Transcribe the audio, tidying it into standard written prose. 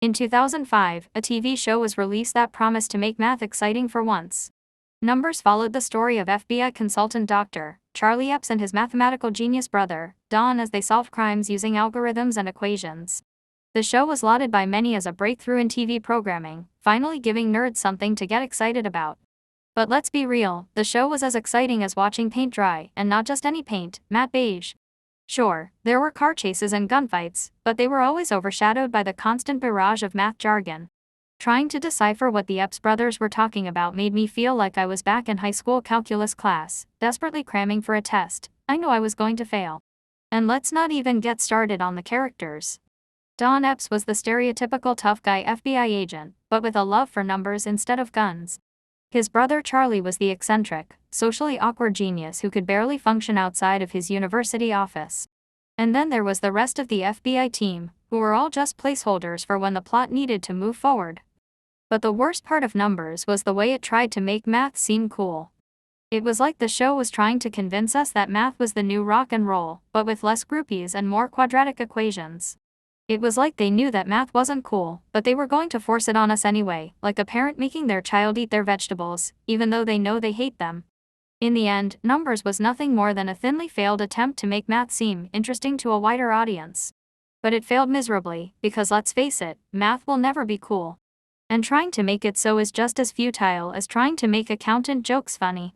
In 2005, a TV show was released that promised to make math exciting for once. Numbers followed the story of FBI consultant Dr. Charlie Epps and his mathematical genius brother, Don, as they solved crimes using algorithms and equations. The show was lauded by many as a breakthrough in TV programming, finally giving nerds something to get excited about. But let's be real, the show was as exciting as watching paint dry, and not just any paint, matte beige. Sure, there were car chases and gunfights, but they were always overshadowed by the constant barrage of math jargon. Trying to decipher what the Epps brothers were talking about made me feel like I was back in high school calculus class, desperately cramming for a test. I knew I was going to fail. And let's not even get started on the characters. Don Epps was the stereotypical tough guy FBI agent, but with a love for numbers instead of guns. His brother Charlie was the eccentric, socially awkward genius who could barely function outside of his university office. And then there was the rest of the FBI team, who were all just placeholders for when the plot needed to move forward. But the worst part of Numbers was the way it tried to make math seem cool. It was like the show was trying to convince us that math was the new rock and roll, but with less groupies and more quadratic equations. It was like they knew that math wasn't cool, but they were going to force it on us anyway, like a parent making their child eat their vegetables, even though they know they hate them. In the end, Numbers was nothing more than a thinly failed attempt to make math seem interesting to a wider audience. But it failed miserably, because let's face it, math will never be cool. And trying to make it so is just as futile as trying to make accountant jokes funny.